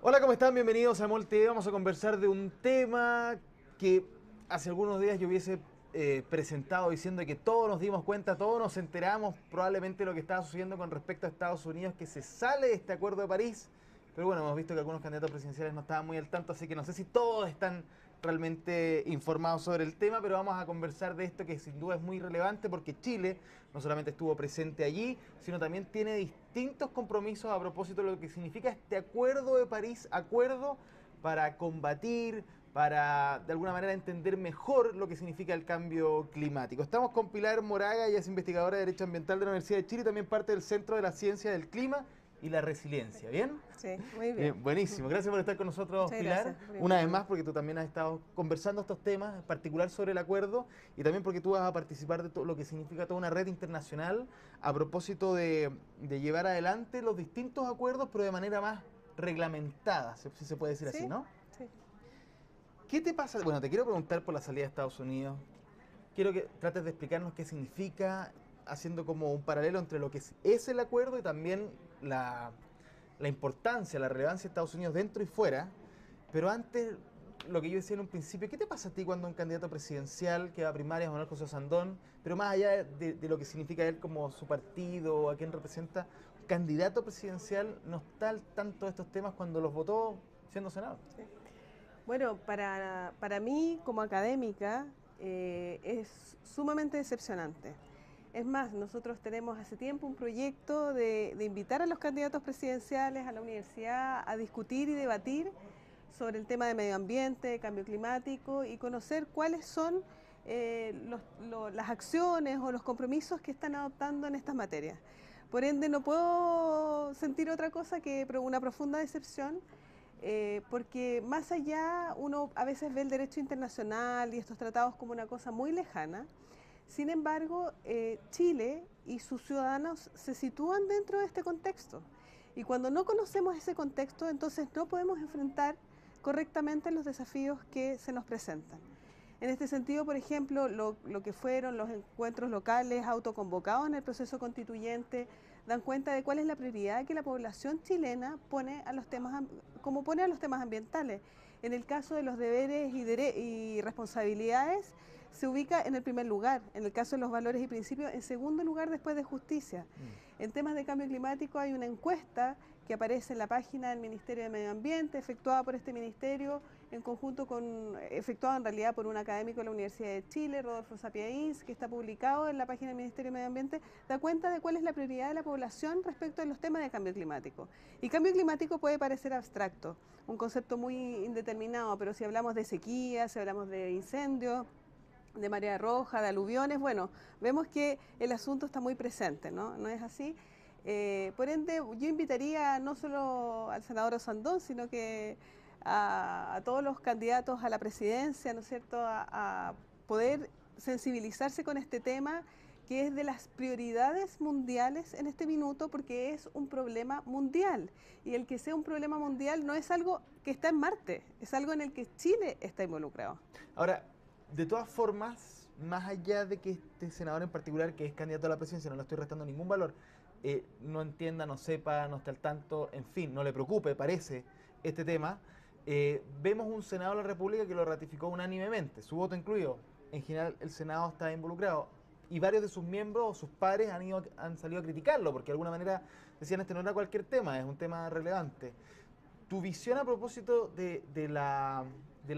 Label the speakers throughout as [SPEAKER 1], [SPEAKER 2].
[SPEAKER 1] Hola, ¿cómo están? Bienvenidos a MOL TV. Vamos a conversar de un tema que hace algunos días yo hubiese presentado diciendo que todos nos dimos cuenta, todos nos enteramos probablemente de lo que estaba sucediendo con respecto a Estados Unidos, que se sale de este Acuerdo de París. Pero bueno, hemos visto que algunos candidatos presidenciales no estaban muy al tanto, así que no sé si todos están realmente informados sobre el tema, pero vamos a conversar de esto que sin duda es muy relevante porque Chile no solamente estuvo presente allí, sino también tiene distintos compromisos a propósito de lo que significa este Acuerdo de París, acuerdo para combatir, para de alguna manera entender mejor lo que significa el cambio climático. Estamos con Pilar Moraga, ella es investigadora de Derecho Ambiental de la Universidad de Chile y también parte del Centro de la Ciencia del Clima y la Resiliencia. ¿Bien?
[SPEAKER 2] Sí, muy bien.
[SPEAKER 1] Buenísimo. Gracias por estar con nosotros,
[SPEAKER 2] Muchas
[SPEAKER 1] Pilar.
[SPEAKER 2] gracias por
[SPEAKER 1] Una vez
[SPEAKER 2] invitarme.
[SPEAKER 1] más, porque tú también has estado conversando estos temas, en particular sobre el acuerdo, y también porque tú vas a participar de todo lo que significa toda una red internacional a propósito de llevar adelante los distintos acuerdos, pero de manera más reglamentada, si se puede decir así,
[SPEAKER 2] ¿Sí?
[SPEAKER 1] ¿no?
[SPEAKER 2] Sí.
[SPEAKER 1] ¿Qué te pasa? Bueno, te quiero preguntar por la salida de Estados Unidos. Quiero que trates de explicarnos qué significa, haciendo como un paralelo entre lo que es el acuerdo y también la importancia, la relevancia de Estados Unidos dentro y fuera. Pero antes, lo que yo decía en un principio, ¿qué te pasa a ti cuando un candidato presidencial que va a primarias, Manuel José Sandón, pero más allá de lo que significa él como su partido o a quién representa, un candidato presidencial no está al tanto de estos temas cuando los votó siendo senador?
[SPEAKER 2] Sí. Bueno, para mí como académica es sumamente decepcionante. Es más, nosotros tenemos hace tiempo un proyecto de invitar a los candidatos presidenciales a la universidad a discutir y debatir sobre el tema de medio ambiente, cambio climático y conocer cuáles son las acciones o los compromisos que están adoptando en estas materias. Por ende, no puedo sentir otra cosa que una profunda decepción porque más allá uno a veces ve el derecho internacional y estos tratados como una cosa muy lejana. Sin embargo, Chile y sus ciudadanos se sitúan dentro de este contexto. Y cuando no conocemos ese contexto, entonces no podemos enfrentar correctamente los desafíos que se nos presentan. En este sentido, por ejemplo, lo que fueron los encuentros locales autoconvocados en el proceso constituyente dan cuenta de cuál es la prioridad que la población chilena pone a los temas, como pone a los temas ambientales. En el caso de los deberes y responsabilidades, se ubica en el primer lugar. En el caso de los valores y principios, en segundo lugar después de justicia. En temas de cambio climático hay una encuesta que aparece en la página del Ministerio de Medio Ambiente, efectuada por este ministerio, efectuada en realidad por un académico de la Universidad de Chile, Rodolfo Sapiaíns, que está publicado en la página del Ministerio de Medio Ambiente, da cuenta de cuál es la prioridad de la población respecto a los temas de cambio climático. Y cambio climático puede parecer abstracto, un concepto muy indeterminado, pero si hablamos de sequía, si hablamos de incendios, de marea roja, de aluviones, bueno, vemos que el asunto está muy presente, ¿no? ¿No es así? Por ende, yo invitaría no solo al senador Osandón, sino que a todos los candidatos a la presidencia, ¿no es cierto?, a poder sensibilizarse con este tema, que es de las prioridades mundiales en este minuto, porque es un problema mundial. Y el que sea un problema mundial no es algo que está en Marte, es algo en el que Chile está involucrado.
[SPEAKER 1] Ahora, de todas formas, más allá de que este senador en particular, que es candidato a la presidencia, no le estoy restando ningún valor, no entienda, no sepa, no esté al tanto, en fin, no le preocupe, parece, este tema, vemos un Senado de la República que lo ratificó unánimemente, su voto incluido. En general, el Senado está involucrado y varios de sus miembros o sus pares han salido a criticarlo, porque de alguna manera decían, este no era cualquier tema, es un tema relevante. Tu visión a propósito de la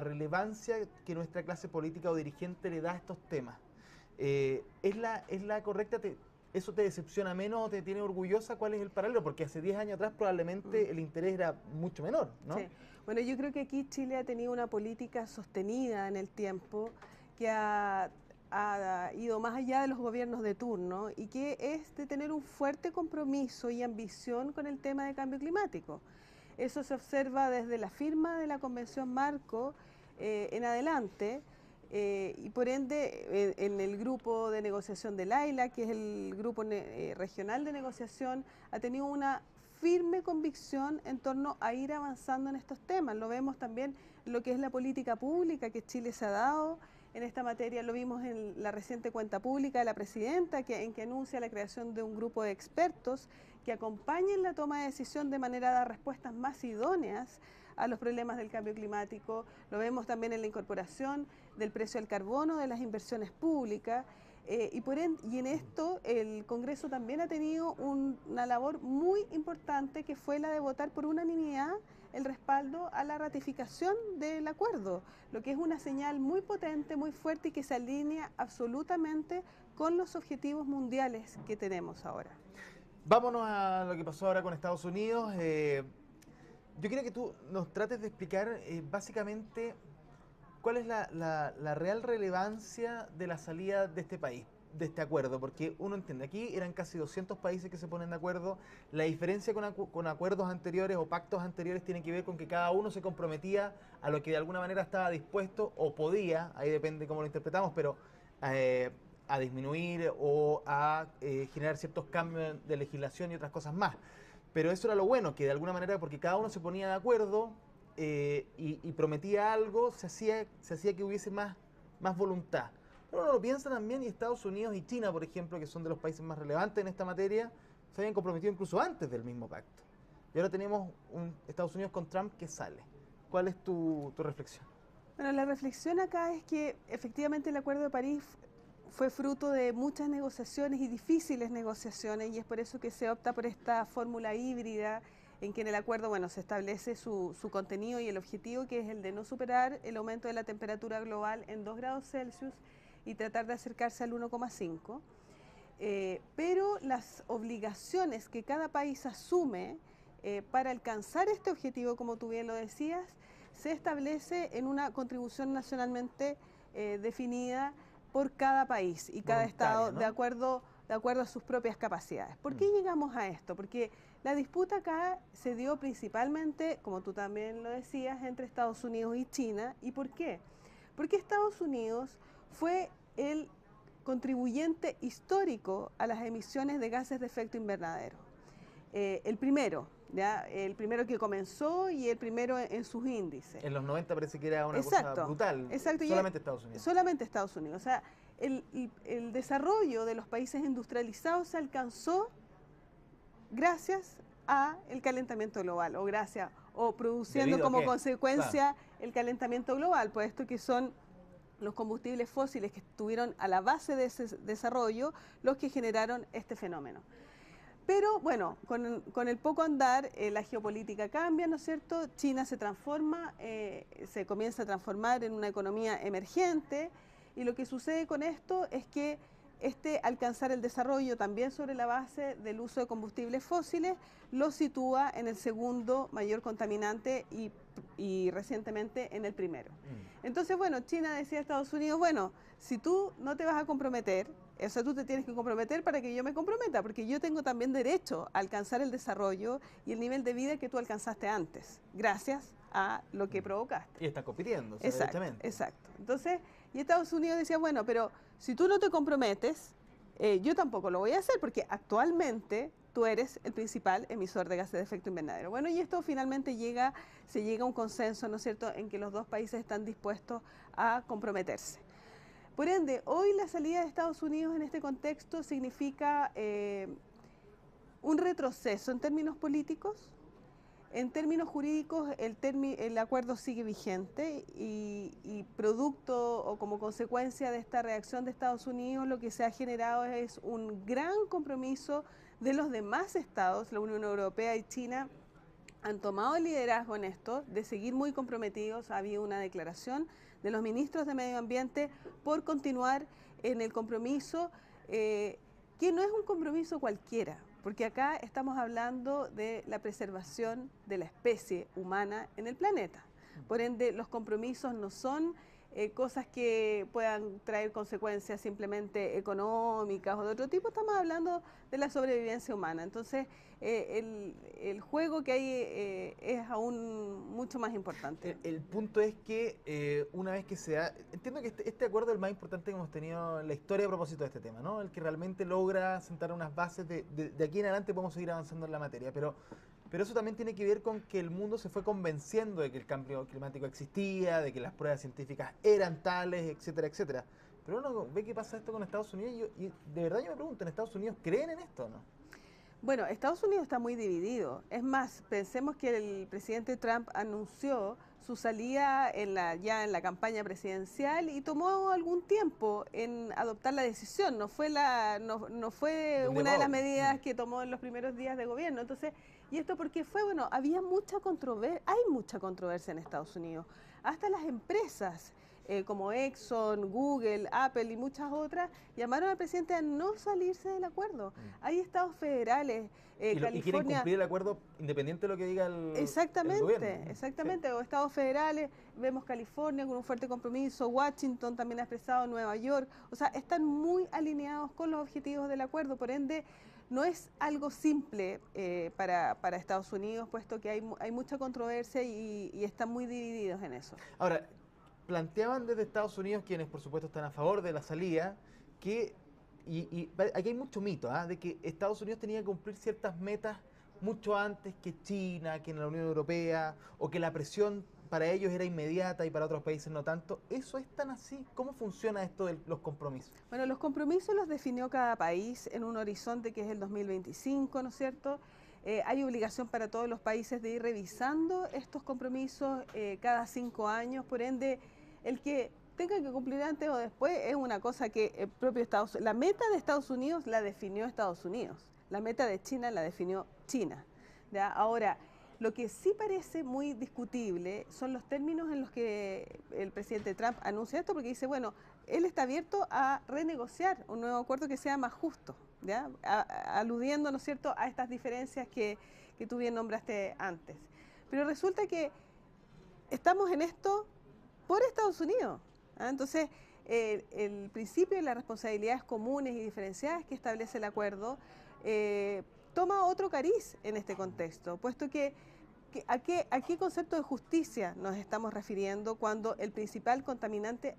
[SPEAKER 1] relevancia que nuestra clase política o dirigente le da a estos temas, es la correcta? ¿Eso te decepciona menos o te tiene orgullosa? ¿Cuál es el paralelo? Porque hace 10 años atrás probablemente el interés era mucho menor, ¿no?
[SPEAKER 2] Sí, bueno, yo creo que aquí Chile ha tenido una política sostenida en el tiempo que ha ido más allá de los gobiernos de turno y que es de tener un fuerte compromiso y ambición con el tema de cambio climático. Eso se observa desde la firma de la Convención Marco en adelante. Y por ende, en el grupo de negociación del AILA, que es el grupo regional de negociación, ha tenido una firme convicción en torno a ir avanzando en estos temas. Lo vemos también en lo que es la política pública que Chile se ha dado en esta materia. Lo vimos en la reciente cuenta pública de la presidenta, en que anuncia la creación de un grupo de expertos que acompañen la toma de decisión de manera a dar respuestas más idóneas a los problemas del cambio climático. Lo vemos también en la incorporación del precio del carbono, de las inversiones públicas. Y en esto el Congreso también ha tenido una labor muy importante, que fue la de votar por unanimidad el respaldo a la ratificación del acuerdo, lo que es una señal muy potente, muy fuerte y que se alinea absolutamente con los objetivos mundiales que tenemos ahora.
[SPEAKER 1] Vámonos a lo que pasó ahora con Estados Unidos. Yo quiero que tú nos trates de explicar básicamente cuál es la real relevancia de la salida de este país, de este acuerdo, porque uno entiende, aquí eran casi 200 países que se ponen de acuerdo. La diferencia con acuerdos anteriores o pactos anteriores tiene que ver con que cada uno se comprometía a lo que de alguna manera estaba dispuesto o podía, ahí depende cómo lo interpretamos, pero a disminuir o a generar ciertos cambios de legislación y otras cosas más. Pero eso era lo bueno, que de alguna manera, porque cada uno se ponía de acuerdo y prometía algo, se hacía que hubiese más voluntad. Pero uno lo piensa también, y Estados Unidos y China, por ejemplo, que son de los países más relevantes en esta materia, se habían comprometido incluso antes del mismo pacto. Y ahora tenemos un Estados Unidos con Trump que sale. ¿Cuál es tu reflexión?
[SPEAKER 2] Bueno, la reflexión acá es que efectivamente el Acuerdo de París fue fruto de muchas negociaciones y difíciles negociaciones, y es por eso que se opta por esta fórmula híbrida en que en el acuerdo, bueno, se establece su contenido y el objetivo, que es el de no superar el aumento de la temperatura global en 2 grados Celsius y tratar de acercarse al 1,5. Pero las obligaciones que cada país asume para alcanzar este objetivo, como tú bien lo decías, se establece en una contribución nacionalmente definida por cada país y cada estado, ¿no?, de acuerdo a sus propias capacidades. ¿Por qué llegamos a esto? Porque la disputa acá se dio principalmente, como tú también lo decías, entre Estados Unidos y China. ¿Y por qué? Porque Estados Unidos fue el contribuyente histórico a las emisiones de gases de efecto invernadero. El primero que comenzó y el primero en sus índices.
[SPEAKER 1] En los 90 parece que era una cosa brutal.
[SPEAKER 2] Exacto.
[SPEAKER 1] Solamente Estados Unidos.
[SPEAKER 2] Solamente Estados Unidos. O sea, el desarrollo de los países industrializados se alcanzó gracias al calentamiento global, o produciendo como consecuencia el calentamiento global, puesto que son los combustibles fósiles que estuvieron a la base de ese desarrollo los que generaron este fenómeno. Pero bueno, con el poco andar, la geopolítica cambia, ¿no es cierto? China se transforma, se comienza a transformar en una economía emergente, y lo que sucede con esto es que alcanzar el desarrollo también sobre la base del uso de combustibles fósiles lo sitúa en el segundo mayor contaminante y recientemente en el primero. Entonces, bueno, China decía a Estados Unidos, bueno, si tú no te vas a comprometer, o sea, tú te tienes que comprometer para que yo me comprometa, porque yo tengo también derecho a alcanzar el desarrollo y el nivel de vida que tú alcanzaste antes, gracias a lo que provocaste.
[SPEAKER 1] Y están compitiendo,
[SPEAKER 2] Exacto. Entonces, y Estados Unidos decía, bueno, pero si tú no te comprometes, yo tampoco lo voy a hacer, porque actualmente tú eres el principal emisor de gases de efecto invernadero. Bueno, y esto finalmente se llega a un consenso, ¿no es cierto?, en que los dos países están dispuestos a comprometerse. Por ende, hoy la salida de Estados Unidos en este contexto significa un retroceso en términos políticos. En términos jurídicos, el acuerdo sigue vigente y producto o como consecuencia de esta reacción de Estados Unidos, lo que se ha generado es un gran compromiso de los demás estados. La Unión Europea y China han tomado el liderazgo en esto, de seguir muy comprometidos. Ha habido una declaración de los ministros de Medio Ambiente por continuar en el compromiso, que no es un compromiso cualquiera, porque acá estamos hablando de la preservación de la especie humana en el planeta. Por ende, los compromisos no son cosas que puedan traer consecuencias simplemente económicas o de otro tipo. Estamos hablando de la sobrevivencia humana. Entonces, el juego que hay es aún mucho más importante.
[SPEAKER 1] El punto es que una vez que se da... Entiendo que este acuerdo es el más importante que hemos tenido en la historia a propósito de este tema, ¿no? El que realmente logra sentar unas bases de aquí en adelante podemos seguir avanzando en la materia, pero eso también tiene que ver con que el mundo se fue convenciendo de que el cambio climático existía, de que las pruebas científicas eran tales, etcétera, etcétera. Pero uno ve que pasa esto con Estados Unidos y de verdad yo me pregunto, ¿en Estados Unidos creen en esto o no?
[SPEAKER 2] Bueno, Estados Unidos está muy dividido. Es más, pensemos que el presidente Trump anunció su salida ya en la campaña presidencial y tomó algún tiempo en adoptar la decisión. No
[SPEAKER 1] De
[SPEAKER 2] fue
[SPEAKER 1] un día
[SPEAKER 2] una
[SPEAKER 1] para
[SPEAKER 2] de las
[SPEAKER 1] otro.
[SPEAKER 2] medidas que tomó en los primeros días de gobierno. Entonces, ¿y esto por qué fue? Bueno, había mucha controversia, hay mucha controversia en Estados Unidos. Hasta las empresas como Exxon, Google, Apple y muchas otras, llamaron al presidente a no salirse del acuerdo. Hay estados federales,
[SPEAKER 1] Y quieren
[SPEAKER 2] California.
[SPEAKER 1] cumplir el acuerdo independiente de lo que diga el gobierno.
[SPEAKER 2] Exactamente, exactamente, o estados federales, vemos California con un fuerte compromiso, Washington también ha expresado, Nueva York, o sea, están muy alineados con los objetivos del acuerdo, por ende, no es algo simple para Estados Unidos, puesto que hay mucha controversia y están muy divididos en eso.
[SPEAKER 1] Ahora, planteaban desde Estados Unidos, quienes por supuesto están a favor de la salida, que, aquí hay mucho mito, ¿ah? De que Estados Unidos tenía que cumplir ciertas metas mucho antes que China, que en la Unión Europea, o que la presión para ellos era inmediata y para otros países no tanto. ¿Eso es tan así? ¿Cómo funciona esto de los compromisos?
[SPEAKER 2] Bueno, los compromisos los definió cada país en un horizonte que es el 2025, ¿no es cierto? Hay obligación para todos los países de ir revisando estos compromisos cada 5 años, por ende, el que tenga que cumplir antes o después es una cosa que el propio la meta de Estados Unidos la definió Estados Unidos, la meta de China la definió China. ¿Ya? Ahora, lo que sí parece muy discutible son los términos en los que el presidente Trump anuncia esto, porque dice, bueno, él está abierto a renegociar un nuevo acuerdo que sea más justo, ¿ya? Aludiendo, ¿no es cierto?, a estas diferencias que tú bien nombraste antes. Pero resulta que estamos en esto por Estados Unidos. ¿Ah? Entonces, el principio de las responsabilidades comunes y diferenciadas que establece el acuerdo toma otro cariz en este contexto, puesto que ¿a qué concepto de justicia nos estamos refiriendo cuando el principal contaminante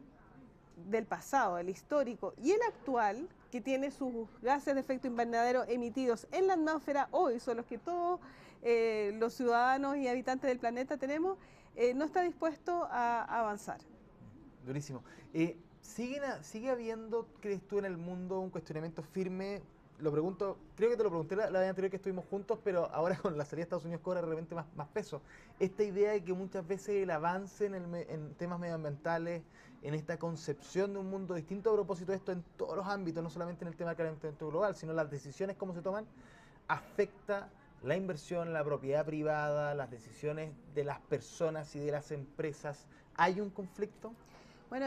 [SPEAKER 2] del pasado, el histórico y el actual, que tiene sus gases de efecto invernadero emitidos en la atmósfera hoy, son los que todos los ciudadanos y habitantes del planeta tenemos, no está dispuesto a avanzar?
[SPEAKER 1] Durísimo. ¿Sigue habiendo, crees tú, en el mundo un cuestionamiento firme? Lo pregunto, creo que te lo pregunté la vez anterior que estuvimos juntos, pero ahora con la salida de Estados Unidos cobra realmente más peso. Esta idea de que muchas veces el avance en temas medioambientales, en esta concepción de un mundo distinto, a propósito de esto en todos los ámbitos, no solamente en el tema del calentamiento global, sino las decisiones, cómo se toman, afecta la inversión, la propiedad privada, las decisiones de las personas y de las empresas. ¿Hay un conflicto?
[SPEAKER 2] Bueno,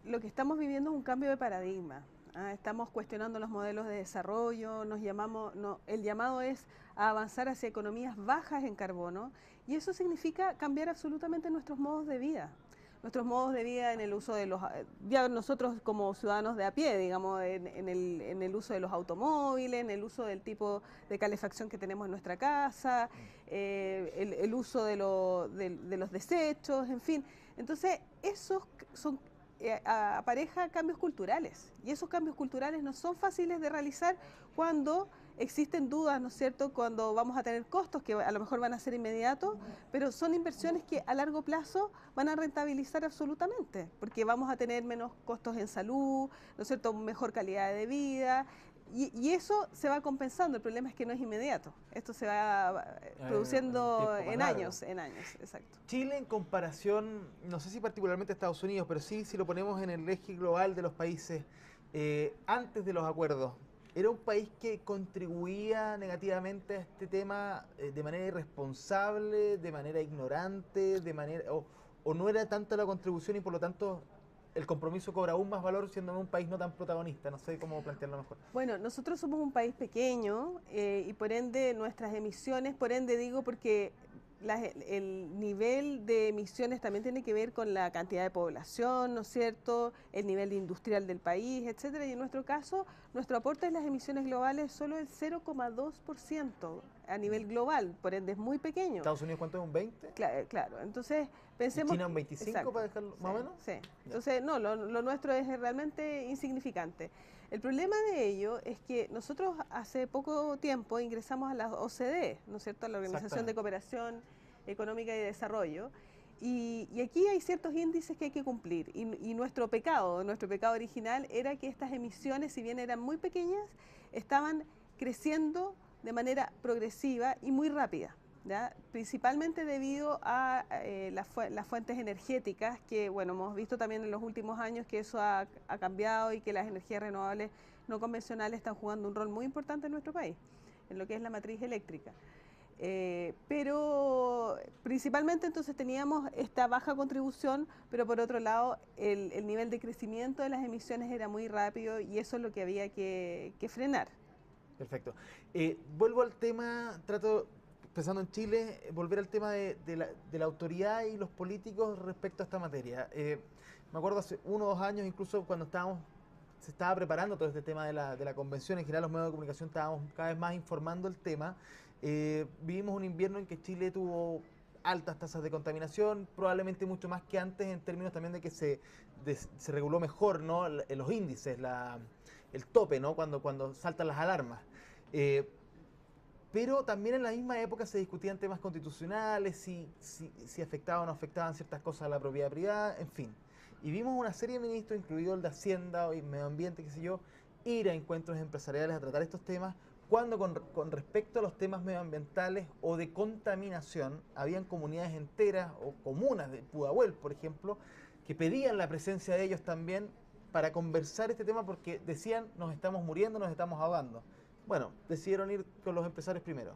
[SPEAKER 2] lo que estamos viviendo es un cambio de paradigma. Estamos cuestionando los modelos de desarrollo, el llamado es a avanzar hacia economías bajas en carbono y eso significa cambiar absolutamente nuestros modos de vida. Nuestros modos de vida en el uso de ya nosotros como ciudadanos de a pie, digamos, en el uso de los automóviles, en el uso del tipo de calefacción que tenemos en nuestra casa, el uso de los desechos, en fin. Entonces, esos apareja cambios culturales y esos cambios culturales no son fáciles de realizar cuando existen dudas, ¿no es cierto?, cuando vamos a tener costos que a lo mejor van a ser inmediatos, pero son inversiones que a largo plazo van a rentabilizar absolutamente, porque vamos a tener menos costos en salud, ¿no es cierto?, mejor calidad de vida. Y eso se va compensando, el problema es que no es inmediato, esto se va produciendo en años, exacto.
[SPEAKER 1] Chile en comparación, no sé si particularmente Estados Unidos, pero sí si lo ponemos en el eje global de los países, antes de los acuerdos, ¿era un país que contribuía negativamente a este tema de manera irresponsable, de manera ignorante, o no era tanta la contribución y por lo tanto el compromiso cobra aún más valor siendo un país no tan protagonista? No sé cómo plantearlo mejor.
[SPEAKER 2] Bueno, nosotros somos un país pequeño y por ende nuestras emisiones, por ende digo porque el nivel de emisiones también tiene que ver con la cantidad de población, ¿no es cierto?, el nivel industrial del país, etcétera, y en nuestro caso, nuestro aporte en las emisiones globales es solo el 0,2% a nivel global, por ende es muy pequeño.
[SPEAKER 1] ¿Estados Unidos cuánto es? ¿Un 20?
[SPEAKER 2] Claro, entonces pensemos...
[SPEAKER 1] ¿Y China un 25
[SPEAKER 2] exacto,
[SPEAKER 1] para dejarlo más o menos?
[SPEAKER 2] Sí, entonces no, lo nuestro es realmente insignificante. El problema de ello es que nosotros hace poco tiempo ingresamos a la OCDE, ¿no es cierto?, a la Organización de Cooperación Económica y Desarrollo, y aquí hay ciertos índices que hay que cumplir, y nuestro pecado original era que estas emisiones, si bien eran muy pequeñas, estaban creciendo de manera progresiva y muy rápida, ¿ya? Principalmente debido a las fuentes energéticas, que bueno, hemos visto también en los últimos años que eso ha cambiado y que las energías renovables no convencionales están jugando un rol muy importante en nuestro país, en lo que es la matriz eléctrica. Pero principalmente entonces teníamos esta baja contribución, pero por otro lado el nivel de crecimiento de las emisiones era muy rápido y eso es lo que había que frenar.
[SPEAKER 1] Perfecto. Vuelvo al tema, trato, pensando en Chile, volver al tema de la autoridad y los políticos respecto a esta materia. Me acuerdo hace 1 o 2 años, incluso cuando se estaba preparando todo este tema de la convención, en general los medios de comunicación estábamos cada vez más informando el tema. Vivimos un invierno en que Chile tuvo altas tasas de contaminación, probablemente mucho más que antes en términos también de que se reguló mejor, ¿no? Los índices, el tope, ¿no? Cuando saltan las alarmas. Pero también en la misma época se discutían temas constitucionales, si afectaban o no afectaban ciertas cosas a la propiedad privada, en fin. Y vimos una serie de ministros, incluido el de Hacienda y Medio Ambiente, qué sé yo, ir a encuentros empresariales a tratar estos temas, cuando con respecto a los temas medioambientales o de contaminación, habían comunidades enteras o comunas de Pudahuel, por ejemplo, que pedían la presencia de ellos también para conversar este tema porque decían, nos estamos muriendo, nos estamos ahogando. Bueno, decidieron ir con los empresarios primero.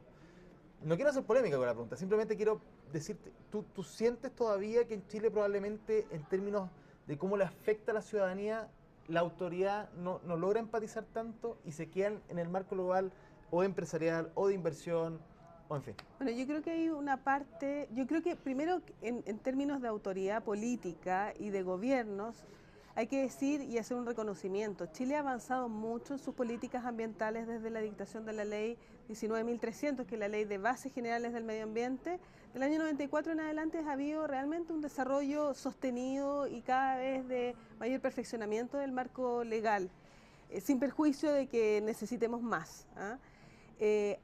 [SPEAKER 1] No quiero hacer polémica con la pregunta, simplemente quiero decirte, ¿tú sientes todavía que en Chile probablemente en términos de cómo le afecta a la ciudadanía, la autoridad no logra empatizar tanto y se quedan en el marco global o empresarial o de inversión o en fin?
[SPEAKER 2] Bueno, yo creo que hay una parte, yo creo que primero en términos de autoridad política y de gobiernos, hay que decir y hacer un reconocimiento. Chile ha avanzado mucho en sus políticas ambientales desde la dictación de la ley 19.300, que es la ley de bases generales del medio ambiente. Del año 94 en adelante ha habido realmente un desarrollo sostenido y cada vez de mayor perfeccionamiento del marco legal, sin perjuicio de que necesitemos más, ¿ah?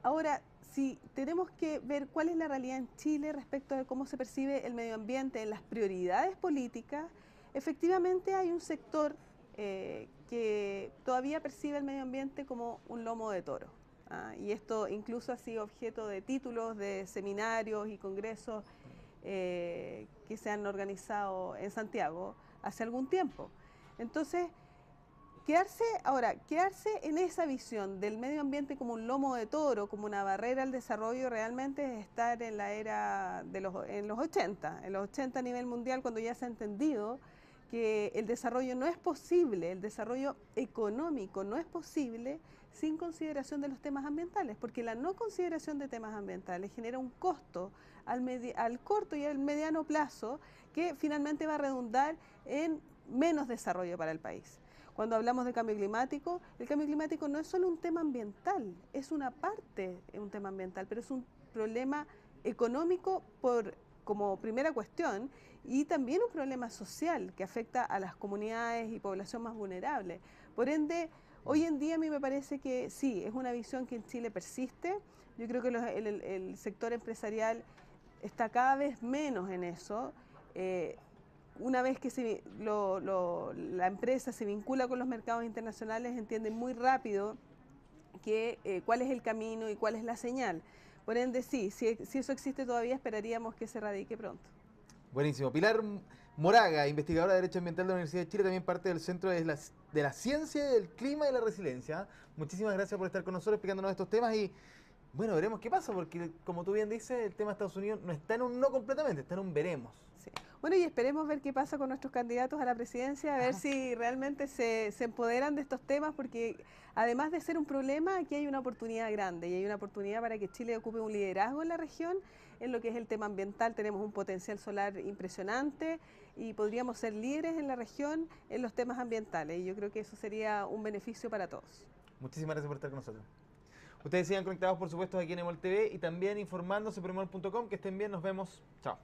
[SPEAKER 2] Ahora, si tenemos que ver cuál es la realidad en Chile respecto de cómo se percibe el medio ambiente en las prioridades políticas, efectivamente hay un sector que todavía percibe el medio ambiente como un lomo de toro, ¿ah? Y esto incluso ha sido objeto de títulos de seminarios y congresos que se han organizado en Santiago hace algún tiempo. Entonces, quedarse en esa visión del medio ambiente como un lomo de toro, como una barrera al desarrollo, realmente es estar en la era en los 80 a nivel mundial, cuando ya se ha entendido que el desarrollo no es posible, el desarrollo económico no es posible sin consideración de los temas ambientales, porque la no consideración de temas ambientales genera un costo al corto y al mediano plazo que finalmente va a redundar en menos desarrollo para el país. Cuando hablamos de cambio climático, el cambio climático no es solo un tema ambiental, es una parte de un tema ambiental, pero es un problema económico como primera cuestión y también un problema social que afecta a las comunidades y población más vulnerable. Por ende, hoy en día a mí me parece que sí, es una visión que en Chile persiste. Yo creo que el sector empresarial está cada vez menos en eso. Una vez que la empresa se vincula con los mercados internacionales, entiende muy rápido cuál es el camino y cuál es la señal. Por ende, sí, si eso existe todavía, esperaríamos que se radique pronto.
[SPEAKER 1] Buenísimo. Pilar Moraga, investigadora de Derecho Ambiental de la Universidad de Chile, también parte del Centro de la Ciencia, del Clima y la Resiliencia. Muchísimas gracias por estar con nosotros explicándonos estos temas y bueno, veremos qué pasa, porque como tú bien dices, el tema de Estados Unidos no está en un no completamente, está en un veremos.
[SPEAKER 2] Sí. Bueno, y esperemos ver qué pasa con nuestros candidatos a la presidencia, a ver si realmente se empoderan de estos temas, porque además de ser un problema, aquí hay una oportunidad grande y hay una oportunidad para que Chile ocupe un liderazgo en la región en lo que es el tema ambiental. Tenemos un potencial solar impresionante y podríamos ser líderes en la región en los temas ambientales y yo creo que eso sería un beneficio para todos.
[SPEAKER 1] Muchísimas gracias por estar con nosotros. Ustedes sigan conectados, por supuesto, aquí en EMOL TV y también informándose por emol.com. Que estén bien, nos vemos. Chao.